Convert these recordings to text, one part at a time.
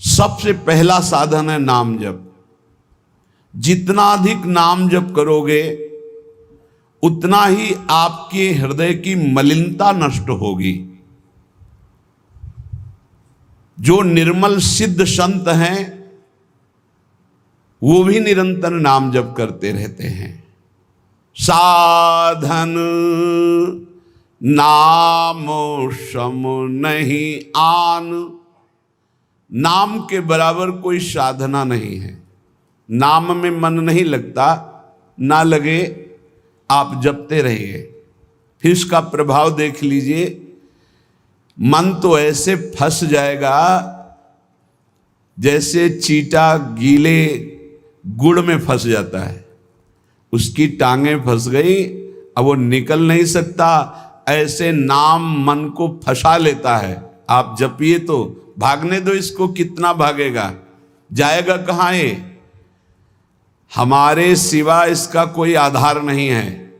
सबसे पहला साधन है नाम जप। जितना अधिक नाम जप करोगे उतना ही आपके हृदय की मलिनता नष्ट होगी। जो निर्मल सिद्ध संत हैं वो भी निरंतर नाम जप करते रहते हैं। साधन नाम सम नहीं आन, नाम के बराबर कोई साधना नहीं है। नाम में मन नहीं लगता, ना लगे आप जपते रहिए, फिर इसका प्रभाव देख लीजिए। मन तो ऐसे फंस जाएगा जैसे चींटा गीले गुड़ में फंस जाता है, उसकी टांगें फंस गई, अब वो निकल नहीं सकता। ऐसे नाम मन को फंसा लेता है। आप जपिए तो भागने दो इसको, कितना भागेगा, जाएगा कहाँ ये? हमारे सिवा इसका कोई आधार नहीं है।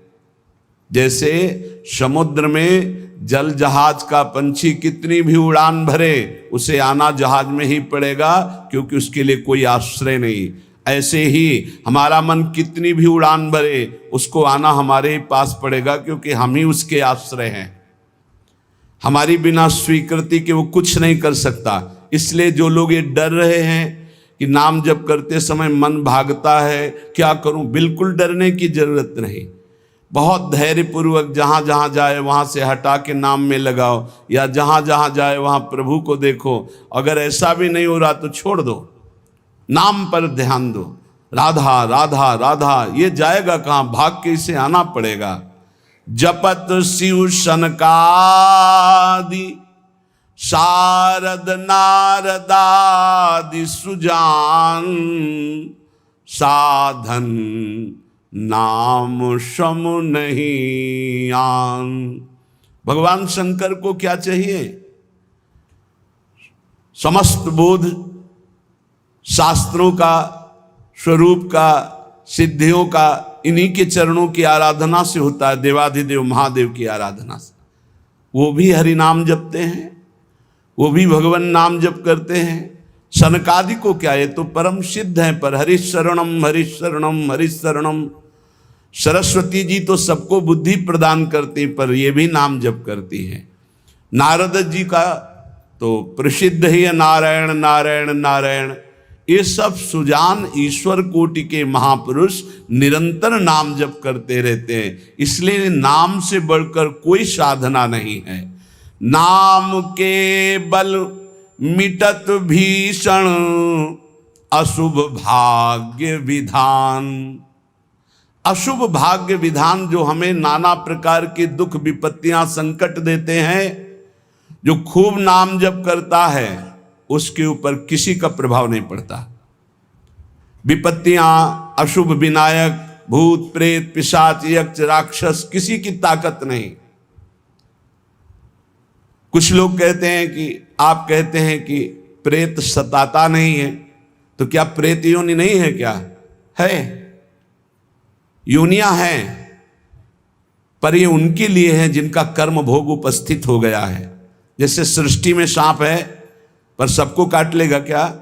जैसे समुद्र में जल जहाज का पंछी कितनी भी उड़ान भरे, उसे आना जहाज में ही पड़ेगा, क्योंकि उसके लिए कोई आश्रय नहीं। ऐसे ही हमारा मन कितनी भी उड़ान भरे, उसको आना हमारे ही पास पड़ेगा, क्योंकि हम ही उसके आश्रय हैं। हमारी बिना स्वीकृति के वो कुछ नहीं कर सकता। इसलिए जो लोग ये डर रहे हैं कि नाम जप करते समय मन भागता है, क्या करूं, बिल्कुल डरने की जरूरत नहीं। बहुत धैर्यपूर्वक जहाँ जहाँ जाए वहाँ से हटा के नाम में लगाओ, या जहाँ जहाँ जाए वहाँ प्रभु को देखो। अगर ऐसा भी नहीं हो रहा तो छोड़ दो, नाम पर ध्यान दो। राधा राधा राधा, ये जाएगा कहाँ, भाग के इसे आना पड़ेगा। जपत शिव सनकादि शारद नारदादि सुजान, साधन नाम सम नहीं आन। भगवान शंकर को क्या चाहिए? समस्त बोध शास्त्रों का, स्वरूप का, सिद्धियों का इन्हीं के चरणों की आराधना से होता है, देवाधिदेव महादेव की आराधना से। वो भी हरि नाम जपते हैं, वो भी भगवान नाम जप करते हैं। सनकादि को क्या, ये तो परम सिद्ध है, पर हरिशरणम हरिशरणम हरिशरणम। सरस्वती जी तो सबको बुद्धि प्रदान करती, पर ये भी नाम जप करती हैं। नारद जी का तो प्रसिद्ध ही है नारायण नारायण नारायण। ये सब सुजान ईश्वर कोटि के महापुरुष निरंतर नाम जप करते रहते हैं। इसलिए नाम से बढ़कर कोई साधना नहीं है। नाम के बल मिटत भीषण अशुभ भाग्य विधान। अशुभ भाग्य विधान जो हमें नाना प्रकार के दुख विपत्तियां संकट देते हैं, जो खूब नाम जप करता है उसके ऊपर किसी का प्रभाव नहीं पड़ता। विपत्तियां, अशुभ विनायक, भूत प्रेत पिशाच यक्ष राक्षस, किसी की ताकत नहीं। कुछ लोग कहते हैं कि, आप कहते हैं कि प्रेत सताता नहीं है, तो क्या प्रेत योनि नहीं है? क्या है, योनियां हैं, पर ये उनके लिए है जिनका कर्म भोग उपस्थित हो गया है। जैसे सृष्टि में सांप है, पर सबको काट लेगा क्या?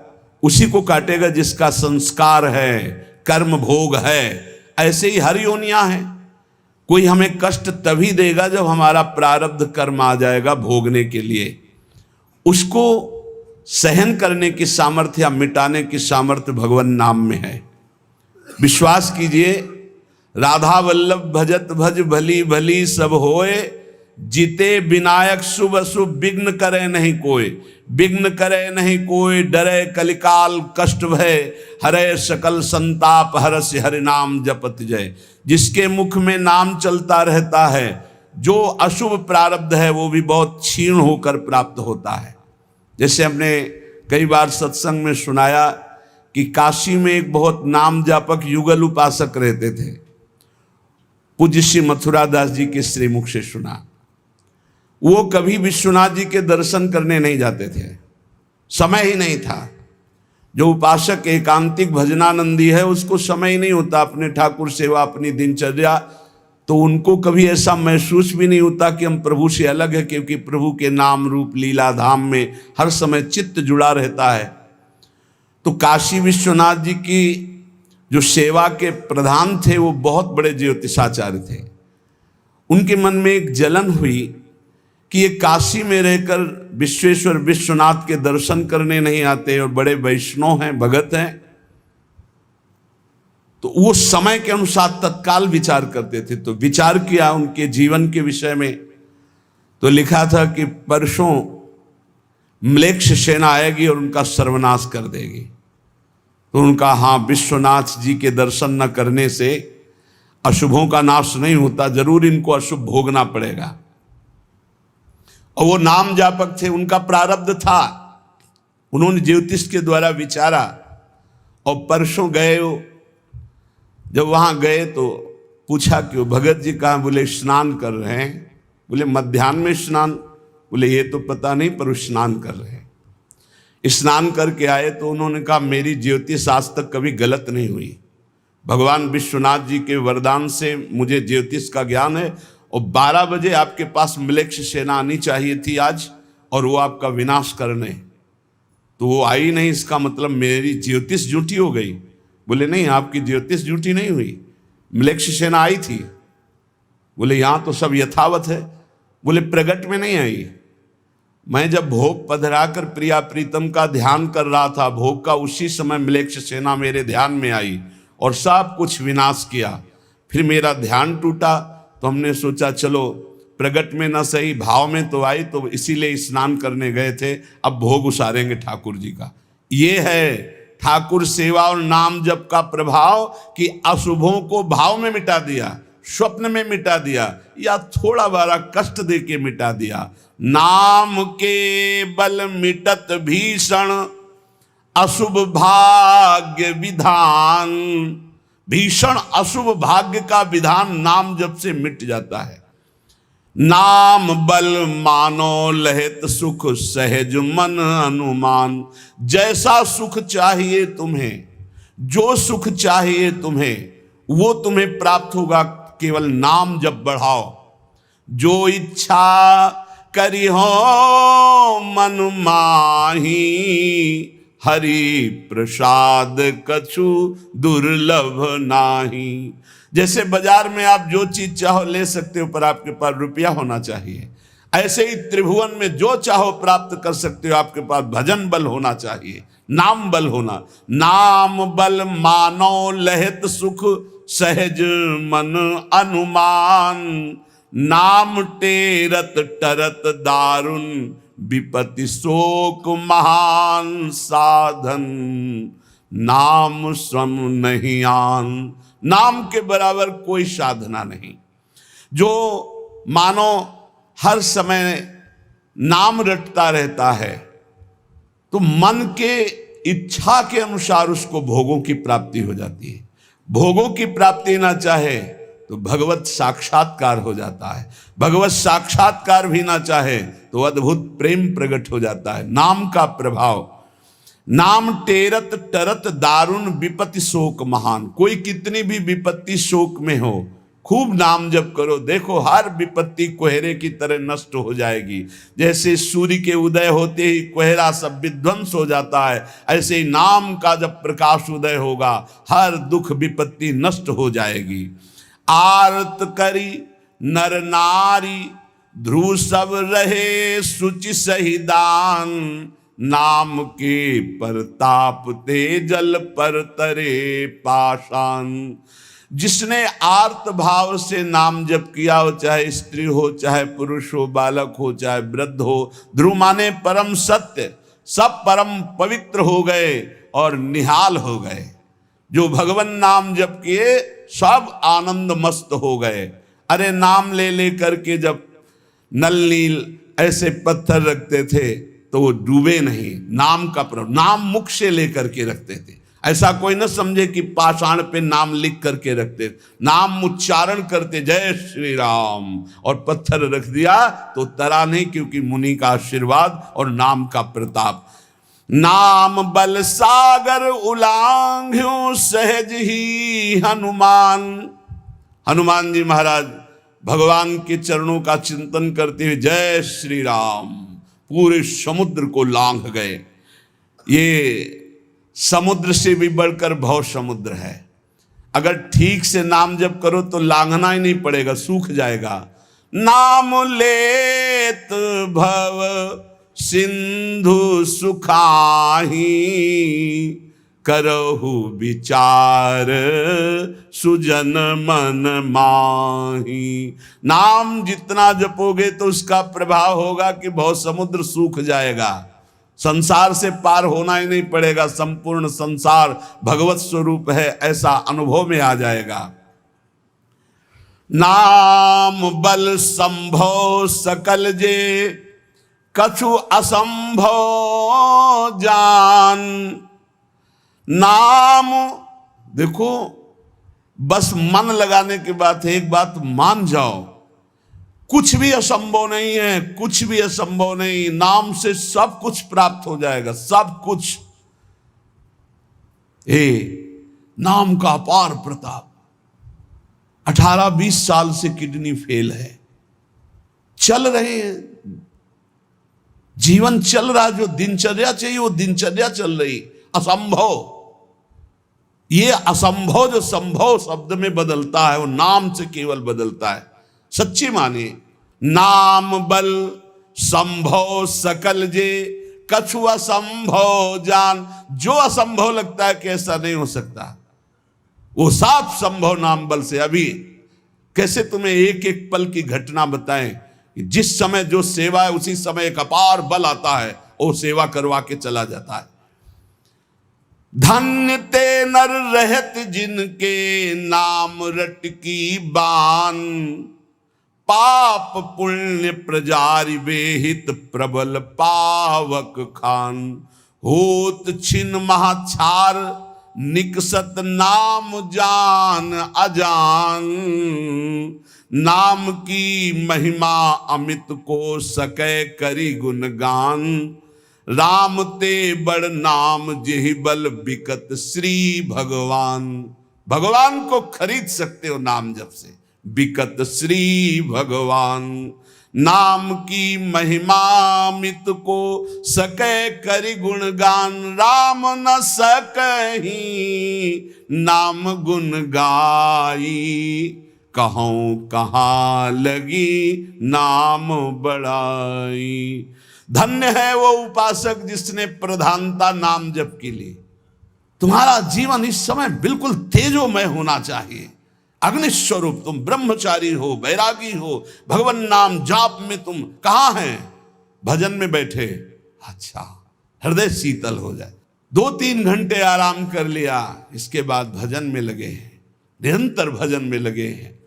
उसी को काटेगा जिसका संस्कार है, कर्म भोग है। ऐसे ही हर योनियां हैं। कोई हमें कष्ट तभी देगा जब हमारा प्रारब्ध कर्म आ जाएगा भोगने के लिए। उसको सहन करने की सामर्थ्य या मिटाने की सामर्थ्य भगवान नाम में है। विश्वास कीजिए, राधा वल्लभ भजत भज भली भली सब होए, जीते विनायक शुभ अशुभ विघ्न करे नहीं कोई। विघ्न करे नहीं कोई, डरे कलिकाल कष्ट भय, हरे सकल संताप हरस हरि नाम जपत जय। जिसके मुख में नाम चलता रहता है, जो अशुभ प्रारब्ध है वो भी बहुत क्षीण होकर प्राप्त होता है। जैसे हमने कई बार सत्संग में सुनाया कि काशी में एक बहुत नाम जापक युगल उपासक रहते थे। पूज्य श्री मथुरा दास जी के श्रीमुख से सुना। वो कभी विश्वनाथ जी के दर्शन करने नहीं जाते थे, समय ही नहीं था। जो उपासक एकांतिक भजनानंदी है उसको समय ही नहीं होता, अपने ठाकुर सेवा, अपनी दिनचर्या, तो उनको कभी ऐसा महसूस भी नहीं होता कि हम प्रभु से अलग है, क्योंकि प्रभु के नाम रूप लीला धाम में हर समय चित्त जुड़ा रहता है। तो काशी विश्वनाथ जी की जो सेवा के प्रधान थे वो बहुत बड़े ज्योतिषाचार्य थे। उनके मन में एक जलन हुई कि ये काशी में रहकर विश्वेश्वर विश्वनाथ के दर्शन करने नहीं आते और बड़े वैष्णव हैं, भगत हैं। तो वो समय के अनुसार तत्काल विचार करते थे। तो विचार किया उनके जीवन के विषय में, तो लिखा था कि परसों म्लेच्छ सेना आएगी और उनका सर्वनाश कर देगी। तो उनका हाँ, विश्वनाथ जी के दर्शन न करने से अशुभों का नाश नहीं होता, जरूर इनको अशुभ भोगना पड़ेगा। और वो नाम जापक थे, उनका प्रारब्ध था। उन्होंने ज्योतिष के द्वारा विचारा और परसों गए। जब वहां गए तो पूछा कि वो भगत जी कहाँ? बोले स्नान कर रहे हैं। बोले मध्याह्न में स्नान? बोले ये तो पता नहीं, पर वो स्नान कर रहे हैं। स्नान करके आए तो उन्होंने कहा मेरी ज्योतिष आज तक कभी गलत नहीं हुई। भगवान विश्वनाथ जी के वरदान से मुझे ज्योतिष का ज्ञान है। और 12 बजे आपके पास म्लेच्छ सेना आनी चाहिए थी आज, और वो आपका विनाश करने, तो वो आई नहीं। इसका मतलब मेरी ज्योतिष झूठी हो गई? बोले नहीं, आपकी ज्योतिष झूठी नहीं हुई, म्लेच्छ सेना आई थी। बोले यहाँ तो सब यथावत है। बोले प्रगट में नहीं आई। मैं जब भोग पधराकर प्रिया प्रीतम का ध्यान कर रहा था भोग का, उसी समय म्लेच्छ सेना मेरे ध्यान में आई और सब कुछ विनाश किया। फिर मेरा ध्यान टूटा, तो हमने सोचा चलो प्रगट में न सही, भाव में तो आई, तो इसीलिए स्नान करने गए थे। अब भोग उसारेंगे ठाकुर जी का। ये है ठाकुर सेवा और नाम जप का प्रभाव कि अशुभों को भाव में मिटा दिया, स्वप्न में मिटा दिया, या थोड़ा बड़ा कष्ट दे के मिटा दिया। नाम के बल मिटत भीषण अशुभ भाग्य विधान। भीषण अशुभ भाग्य का विधान नाम जप से मिट जाता है। नाम बल मानो लहित सुख सहज मन अनुमान। जैसा सुख चाहिए तुम्हें, जो सुख चाहिए तुम्हें, वो तुम्हें प्राप्त होगा। केवल नाम जप बढ़ाओ। जो इच्छा करी हो मन माही, हरि प्रसाद कछु दुर्लभ नाही। जैसे बाजार में आप जो चीज चाहो ले सकते हो, पर आपके पास रुपया होना चाहिए। ऐसे ही त्रिभुवन में जो चाहो प्राप्त कर सकते हो, आपके पास भजन बल होना चाहिए, नाम बल होना। नाम बल मानो लहित सुख सहज मन अनुमान। नाम टेरत टरत दारुण विपत्ति शोक महान साधन। नाम श्रम नहीं आन। नाम के बराबर कोई साधना नहीं। जो मानो हर समय नाम रटता रहता है, तो मन के इच्छा के अनुसार उसको भोगों की प्राप्ति हो जाती है। भोगों की प्राप्ति ना चाहे तो भगवत साक्षात्कार हो जाता है। भगवत साक्षात्कार भी ना चाहे तो अद्भुत प्रेम प्रकट हो जाता है। नाम का प्रभाव। नाम टेरत टरत दारुण विपत्ति शोक महान। कोई कितनी भी विपत्ति शोक में हो, खूब नाम जप करो, देखो हर विपत्ति कोहरे की तरह नष्ट हो जाएगी। जैसे सूर्य के उदय होते ही कोहरा सब विध्वंस हो जाता है, ऐसे ही नाम का जब प्रकाश उदय होगा हर दुख विपत्ति नष्ट हो जाएगी। आरत करी नर नारी ध्रुव सब रहे शुचि सही दान। नाम के परताप ते जल पर तरे पाषाण। जिसने आर्त भाव से नाम जप किया हो, चाहे स्त्री हो, चाहे पुरुष हो, बालक हो, चाहे वृद्ध हो, ध्रुव माने परम सत्य, सब परम पवित्र हो गए और निहाल हो गए। जो भगवान नाम जप किए सब आनंद मस्त हो गए। अरे नाम ले ले करके जब नल नील ऐसे पत्थर रखते थे तो वो डूबे नहीं। नाम का प्रभाव, नाम मुख से लेकर के रखते थे। ऐसा कोई न समझे कि पाषाण पे नाम लिख करके रखते, नाम उच्चारण करते जय श्री राम और पत्थर रख दिया तो तरा नहीं, क्योंकि मुनि का आशीर्वाद और नाम का प्रताप। नाम बल सागर उलांघ्यो सहज ही हनुमान। हनुमान जी महाराज भगवान के चरणों का चिंतन करते हुए जय श्री राम पूरे समुद्र को लांघ गए। ये समुद्र से भी बढ़कर भव समुद्र है। अगर ठीक से नाम जप करो तो लांघना ही नहीं पड़ेगा, सूख जाएगा। नाम लेत भव सिंधु सुखाही, करहु विचार सुजन मन माही। नाम जितना जपोगे तो उसका प्रभाव होगा कि भव समुद्र सूख जाएगा, संसार से पार होना ही नहीं पड़ेगा, संपूर्ण संसार भगवत स्वरूप है ऐसा अनुभव में आ जाएगा। नाम बल संभव सकल जे, कछु असंभव जान। नाम देखो, बस मन लगाने की बात है। एक बात मान जाओ, कुछ भी असंभव नहीं है, कुछ भी असंभव नहीं। नाम से सब कुछ प्राप्त हो जाएगा, सब कुछ। नाम का अपार प्रताप। 18-20 साल से किडनी फेल है, चल रहे हैं, जीवन चल रहा, जो दिनचर्या चाहिए वो दिनचर्या चल रही। असंभव, ये असंभव जो संभव शब्द में बदलता है वो नाम से केवल बदलता है। सच्ची माने, नाम बल संभव सकल जे, कछु असंभव जान। जो असंभव लगता है कि ऐसा नहीं हो सकता, वो साफ संभव नाम बल से। अभी कैसे तुम्हें एक एक पल की घटना बताएं कि जिस समय जो सेवा है उसी समय एक अपार बल आता है, वो सेवा करवा के चला जाता है। धन्य ते नर रहत जिनके, नाम रट की बान। पाप पुण्य प्रजारि बेहित, प्रबल पावक खान। होत छिन महाछार, निकसत नाम जान अजान। नाम की महिमा अमित को, सकै करी गुणगान। राम ते बड़ नाम जेहि बल, बिकत श्री भगवान। भगवान को खरीद सकते हो नाम जप से, बिकत श्री भगवान। नाम की महिमा मित को, सकै करि गुणगान। राम न सकहि नाम गुण गाई, कहूँ कहाँ लगी नाम बड़ाई। धन्य है वो उपासक जिसने प्रधानता नाम जप के लिए। तुम्हारा जीवन इस समय बिल्कुल तेजोमय होना चाहिए, अग्नि स्वरूप। तुम ब्रह्मचारी हो, बैरागी हो, भगवान नाम जाप में तुम कहाँ हैं? भजन में बैठे। अच्छा, हृदय शीतल हो जाए। 2-3 घंटे आराम कर लिया, इसके बाद भजन में लगे हैं, निरंतर भजन में लगे हैं।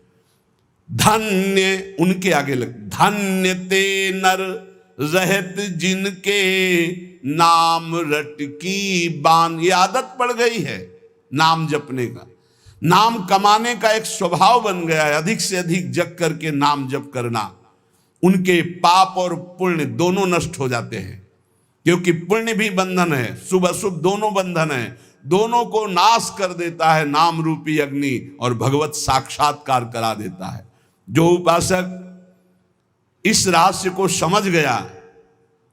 धन्य उनके आगे लग, धन्य ते नर रहत जिनके, नाम रट की बान। ये आदत पड़ गई है नाम जपने का, नाम कमाने का एक स्वभाव बन गया है। अधिक से अधिक जप करके नाम जप करना, उनके पाप और पुण्य दोनों नष्ट हो जाते हैं। क्योंकि पुण्य भी बंधन है, शुभ अशुभ दोनों बंधन है, दोनों को नाश कर देता है नाम रूपी अग्नि, और भगवत साक्षात्कार करा देता है। जो उपासक इस रहस्य को समझ गया,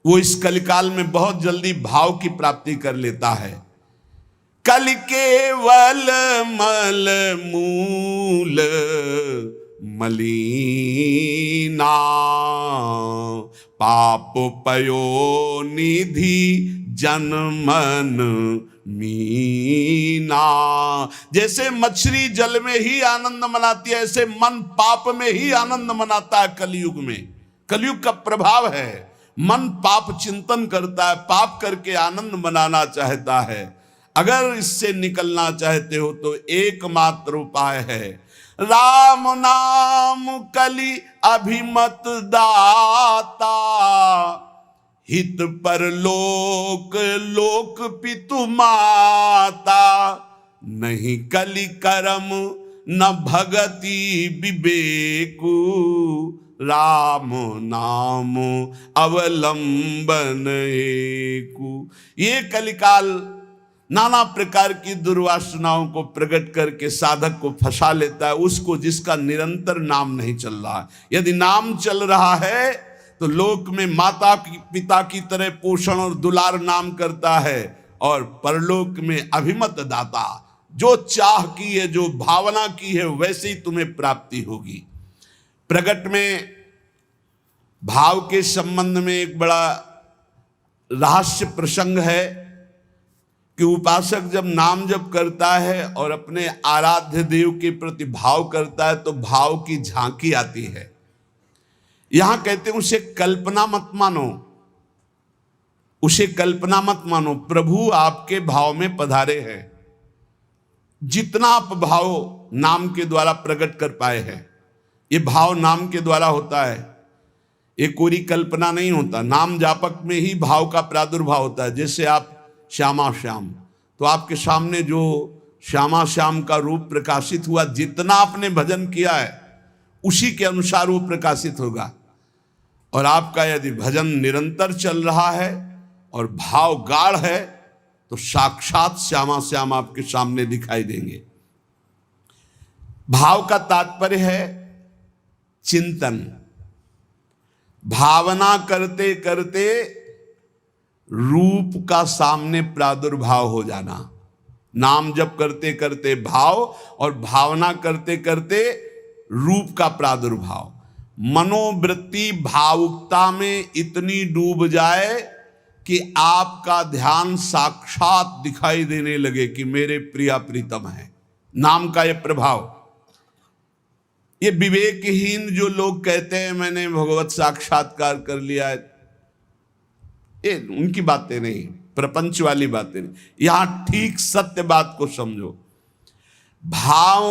वो इस कलिकाल में बहुत जल्दी भाव की प्राप्ति कर लेता है। कल केवल मल मूल मलीना, पाप पयो निधि जनमन मीना। जैसे मछली जल में ही आनंद मनाती है, ऐसे मन पाप में ही आनंद मनाता है। कलयुग में, कलयुग का प्रभाव है, मन पाप चिंतन करता है, पाप करके आनंद मनाना चाहता है। अगर इससे निकलना चाहते हो तो एकमात्र उपाय है राम नाम कलि अभिमत दाता। हित पर लोक लोक पितु माता, नहीं कलि करम न भगति विवेकु। राम नाम अवलंबन एकु। ये कलिकाल नाना प्रकार की दुर्वासनाओं को प्रकट करके साधक को फंसा लेता है, उसको जिसका निरंतर नाम नहीं चल रहा है। यदि नाम चल रहा है तो लोक में माता पिता की तरह पोषण और दुलार नाम करता है, और परलोक में अभिमत दाता। जो चाह की है, जो भावना की है, वैसे ही तुम्हें प्राप्ति होगी। प्रगट में भाव के संबंध में एक बड़ा रहस्य प्रसंग है कि उपासक जब नाम जप करता है और अपने आराध्य देव के प्रति भाव करता है तो भाव की झांकी आती है। यहां कहते हैं उसे कल्पना मत मानो, उसे कल्पना मत मानो, प्रभु आपके भाव में पधारे हैं। जितना आप भाव नाम के द्वारा प्रकट कर पाए हैं, ये भाव नाम के द्वारा होता है, ये कोई कल्पना नहीं होता। नाम जापक में ही भाव का प्रादुर्भाव होता है। जैसे आप श्यामा श्याम, तो आपके सामने जो श्यामा श्याम का रूप प्रकाशित हुआ, जितना आपने भजन किया है उसी के अनुसार वो प्रकाशित होगा। और आपका यदि भजन निरंतर चल रहा है और भाव गाढ़ है तो साक्षात श्यामा श्याम आपके सामने दिखाई देंगे। भाव का तात्पर्य है चिंतन। भावना करते करते रूप का सामने प्रादुर्भाव हो जाना। नाम जप करते करते भाव और भावना करते करते रूप का प्रादुर्भाव। मनोवृत्ति भावुकता में इतनी डूब जाए कि आपका ध्यान साक्षात दिखाई देने लगे कि मेरे प्रिया प्रीतम है। नाम का यह प्रभाव। ये विवेकहीन जो लोग कहते हैं मैंने भगवत साक्षात्कार कर लिया है, ये उनकी बातें नहीं, प्रपंच वाली बातें नहीं। यहां ठीक सत्य बात को समझो। भाव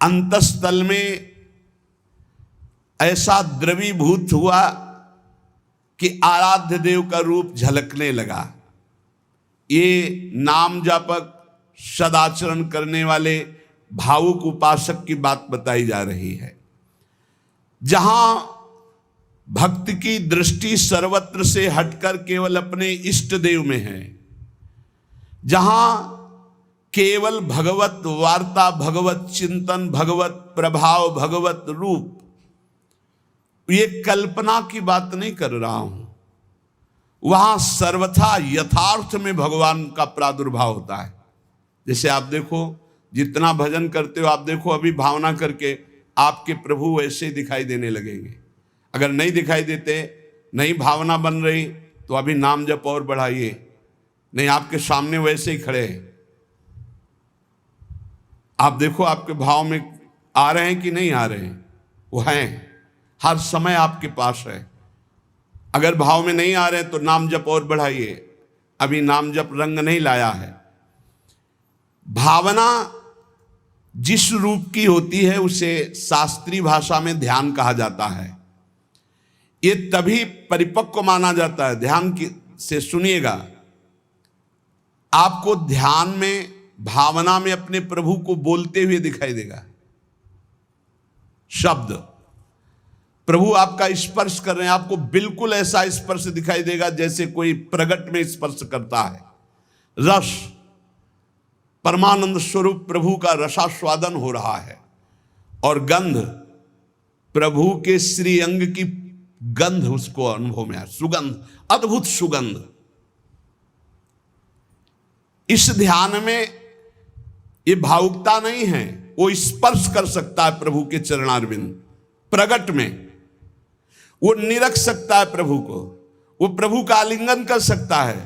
अंतस्थल में ऐसा द्रवीभूत हुआ कि आराध्य देव का रूप झलकने लगा। ये नाम जापक सदाचरण करने वाले भावुक उपासक की बात बताई जा रही है। जहां भक्त की दृष्टि सर्वत्र से हटकर केवल अपने इष्ट देव में है, जहां केवल भगवत वार्ता, भगवत चिंतन, भगवत प्रभाव, भगवत रूप, ये कल्पना की बात नहीं कर रहा हूं, वहां सर्वथा यथार्थ में भगवान का प्रादुर्भाव होता है। जैसे आप देखो, जितना भजन करते हो आप देखो, अभी भावना करके आपके प्रभु वैसे ही दिखाई देने लगेंगे। अगर नहीं दिखाई देते, नहीं भावना बन रही, तो अभी नाम जप और बढ़ाइए, नहीं आपके सामने वैसे ही खड़े हैं। आप देखो आपके भाव में आ रहे हैं कि नहीं आ रहे हैं, वो हैं, हर समय आपके पास है। अगर भाव में नहीं आ रहे हैं तो नाम जप और बढ़ाइए, अभी नाम जप रंग नहीं लाया है। भावना जिस रूप की होती है उसे शास्त्रीय भाषा में ध्यान कहा जाता है। ये तभी परिपक्व माना जाता है। ध्यान से सुनिएगा, आपको ध्यान में, भावना में अपने प्रभु को बोलते हुए दिखाई देगा। शब्द प्रभु आपका स्पर्श कर रहे हैं, आपको बिल्कुल ऐसा स्पर्श दिखाई देगा जैसे कोई प्रगट में स्पर्श करता है। रस, परमानंद स्वरूप प्रभु का रसास्वादन हो रहा है। और गंध, प्रभु के श्री अंग की गंध उसको अनुभव में है, सुगंध, अद्भुत सुगंध। इस ध्यान में ये भावुकता नहीं है, वो स्पर्श कर सकता है प्रभु के चरणारविंद। प्रगट में वो निरख सकता है प्रभु को, वो प्रभु का आलिंगन कर सकता है,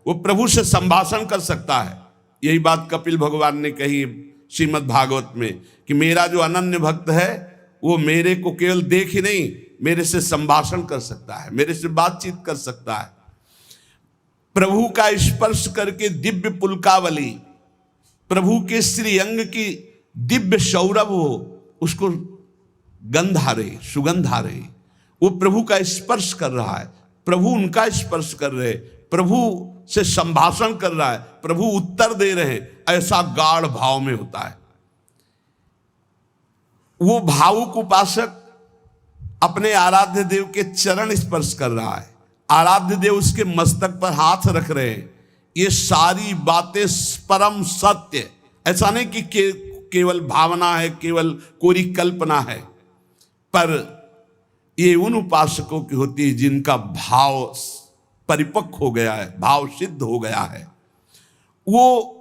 वो प्रभु से संभाषण कर सकता है। यही बात कपिल भगवान ने कही श्रीमद् भागवत में कि मेरा जो अनन्य भक्त है वो मेरे को केवल देख ही नहीं, मेरे से संभाषण कर सकता है, मेरे से बातचीत कर सकता है। प्रभु का स्पर्श करके दिव्य पुलकावली, प्रभु के श्री अंग की दिव्य सौरभ हो, उसको गंध आ रही, सुगंध आ रही, वो प्रभु का स्पर्श कर रहा है, प्रभु उनका स्पर्श कर रहे, प्रभु से संभाषण कर रहा है, प्रभु उत्तर दे रहे हैं, ऐसा गाढ़ भाव में होता है। वो भावुक उपासक अपने आराध्य देव के चरण स्पर्श कर रहा है, आराध्य देव उसके मस्तक पर हाथ रख रहे हैं। ये सारी बातें परम सत्य, ऐसा नहीं कि केवल भावना है, केवल कोई कल्पना है, पर ये उन उपासकों की होती है जिनका भाव परिपक्व हो गया है, भाव सिद्ध हो गया है। वो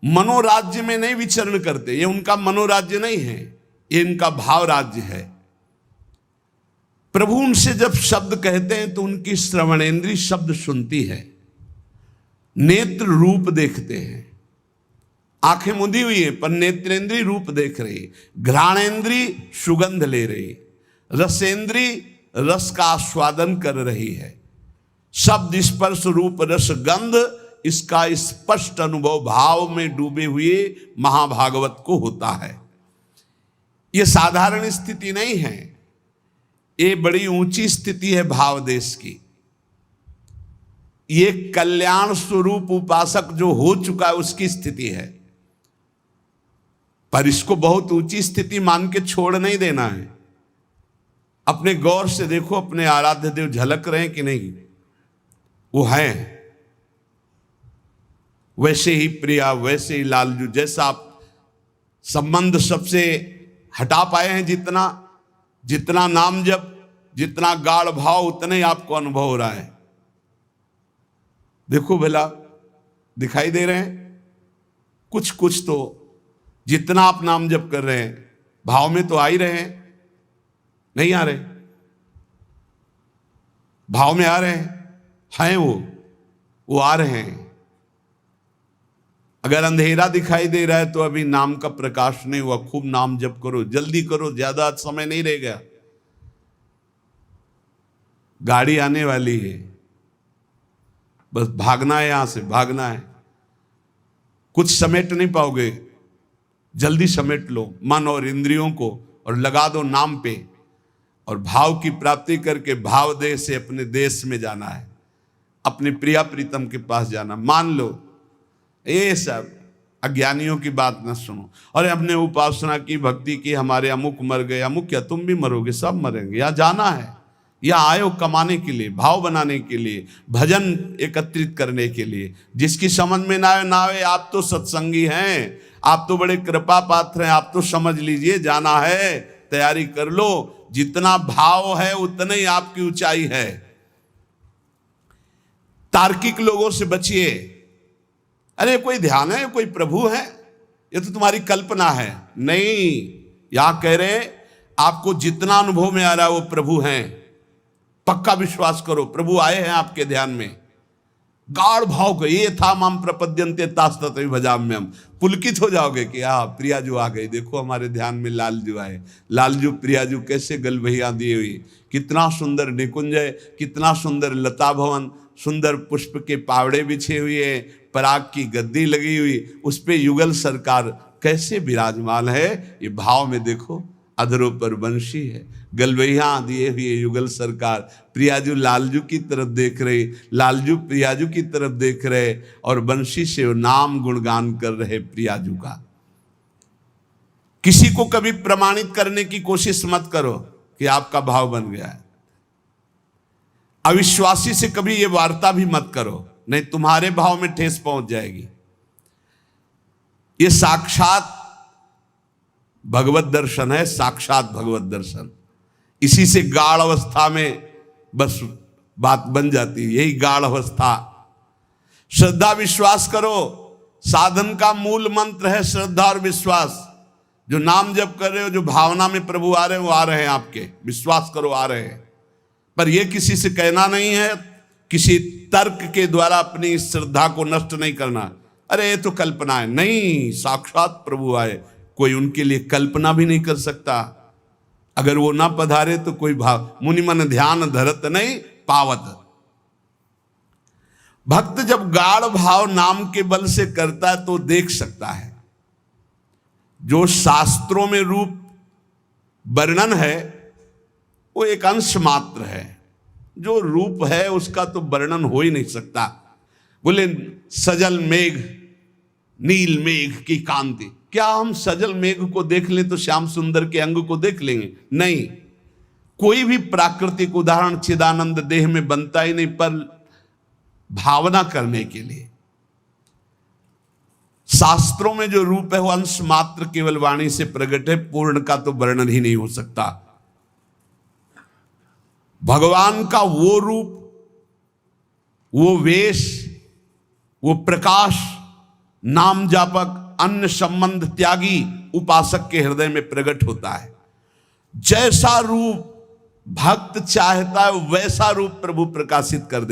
मनोराज्य में नहीं विचरण करते, ये उनका मनोराज्य नहीं है, ये इनका भाव राज्य है। प्रभु उनसे जब शब्द कहते हैं तो उनकी श्रवणेंद्री शब्द सुनती है, नेत्र रूप देखते हैं, आंखें मुदी हुई है पर नेत्रेंद्री रूप देख रही, घ्राणेंद्री सुगंध ले रही, रसेंद्री रस का आस्वादन कर रही है। शब्द स्पर्श रूप रस गंध, इसका स्पष्ट अनुभव भाव में डूबे हुए महाभागवत को होता है। यह साधारण स्थिति नहीं है, ये बड़ी ऊंची स्थिति है भाव देश की। ये कल्याण स्वरूप उपासक जो हो चुका है उसकी स्थिति है, पर इसको बहुत ऊंची स्थिति मान के छोड़ नहीं देना है। अपने गौर से देखो, अपने आराध्य देव झलक रहे हैं कि नहीं? वो है वैसे ही प्रिया, वैसे ही लालजू, जैसा आप संबंध सबसे हटा पाए हैं, जितना नाम जप, जितना गाढ़ भाव, उतना ही आपको अनुभव हो रहा है। देखो भला, दिखाई दे रहे हैं कुछ तो, जितना आप नाम जप कर रहे हैं भाव में तो आ ही रहे हैं, नहीं आ रहे? भाव में आ रहे हैं वो आ रहे हैं। अगर अंधेरा दिखाई दे रहा है तो अभी नाम का प्रकाश नहीं हुआ। खूब नाम जप करो, जल्दी करो, ज्यादा समय नहीं रह गया, गाड़ी आने वाली है, बस भागना है, यहां से भागना है। कुछ समेट नहीं पाओगे, जल्दी समेट लो मन और इंद्रियों को और लगा दो नाम पे, और भाव की प्राप्ति करके भाव देश से अपने देश में जाना है, अपने प्रिया प्रीतम के पास जाना। मान लो, ये सब अज्ञानियों की बात न सुनो। और हमने उपासना की, भक्ति की, हमारे अमुक मर गए, अमुक क्या, तुम भी मरोगे, सब मरेंगे। यहाँ जाना है, यहाँ आए हो कमाने के लिए, भाव बनाने के लिए, भजन एकत्रित करने के लिए। जिसकी समझ में ना आए, आप तो सत्संगी हैं, आप तो बड़े कृपा पात्र हैं, आप तो समझ लीजिए, जाना है, तैयारी कर लो। जितना भाव है उतना ही आपकी ऊंचाई है। तार्किक लोगों से बचिए। अरे कोई ध्यान है, कोई प्रभु है, ये तो तुम्हारी कल्पना है। नहीं, यहां कह रहे आपको जितना अनुभव में आ रहा है वो प्रभु हैं। पक्का विश्वास करो, प्रभु आए हैं आपके ध्यान में। गाढ़ भाव को, ये था माम प्रपद्यन्ते तास्तत भजाम्यम। पुलकित हो जाओगे कि हाँ, प्रियाजू आ गई, देखो हमारे ध्यान में लालजू आए। लालजू प्रियाजू कैसे गलबहिया दिए हुई, कितना सुंदर निकुंज है, कितना सुंदर लता भवन, सुंदर पुष्प के पावड़े बिछे हुए, पराग की गद्दी लगी हुई, उस पे युगल सरकार कैसे विराजमान है। ये भाव में देखो, अधरों पर बंशी है, गलबैया दिए हुए युगल सरकार, प्रियाजू लालजू की तरफ देख रहे, लालजू प्रियाजू की तरफ देख रहे, और बंशी से नाम गुणगान कर रहे प्रियाजू का। किसी को कभी प्रमाणित करने की कोशिश मत करो कि आपका भाव बन गया है। अविश्वासी से कभी ये वार्ता भी मत करो, नहीं तुम्हारे भाव में ठेस पहुंच जाएगी। ये साक्षात भगवत दर्शन है, साक्षात भगवत दर्शन। इसी से गाढ़ अवस्था में बस बात बन जाती है, यही गाढ़ अवस्था। श्रद्धा विश्वास करो, साधन का मूल मंत्र है श्रद्धा और विश्वास। जो नाम जप कर रहे हो, जो भावना में प्रभु आ रहे हैं, वो आ रहे हैं आपके, विश्वास करो आ रहे हैं। पर यह किसी से कहना नहीं है, किसी तर्क के द्वारा अपनी श्रद्धा को नष्ट नहीं करना। अरे ये तो कल्पना है, नहीं, साक्षात प्रभु आए, कोई उनके लिए कल्पना भी नहीं कर सकता। अगर वो ना पधारे तो कोई भाव, मुनि मन ध्यान धरत नहीं पावत। भक्त जब गाढ़ भाव नाम के बल से करता है तो देख सकता है। जो शास्त्रों में रूप वर्णन है वो एक अंश मात्र है, जो रूप है उसका तो वर्णन हो ही नहीं सकता। बोले सजल मेघ, नील मेघ की कांति, क्या हम सजल मेघ को देख लें तो श्याम सुंदर के अंग को देख लेंगे? नहीं, कोई भी प्राकृतिक उदाहरण चिदानंद देह में बनता ही नहीं, पर भावना करने के लिए। शास्त्रों में जो रूप है वो अंश मात्र केवल वाणी से प्रकट है, पूर्ण का तो वर्णन ही नहीं हो सकता। भगवान का वो रूप, वो वेश, वो प्रकाश, नाम जापक अन्य संबंध त्यागी उपासक के हृदय में प्रकट होता है। जैसा रूप भक्त चाहता है वैसा रूप प्रभु प्रकाशित कर दे।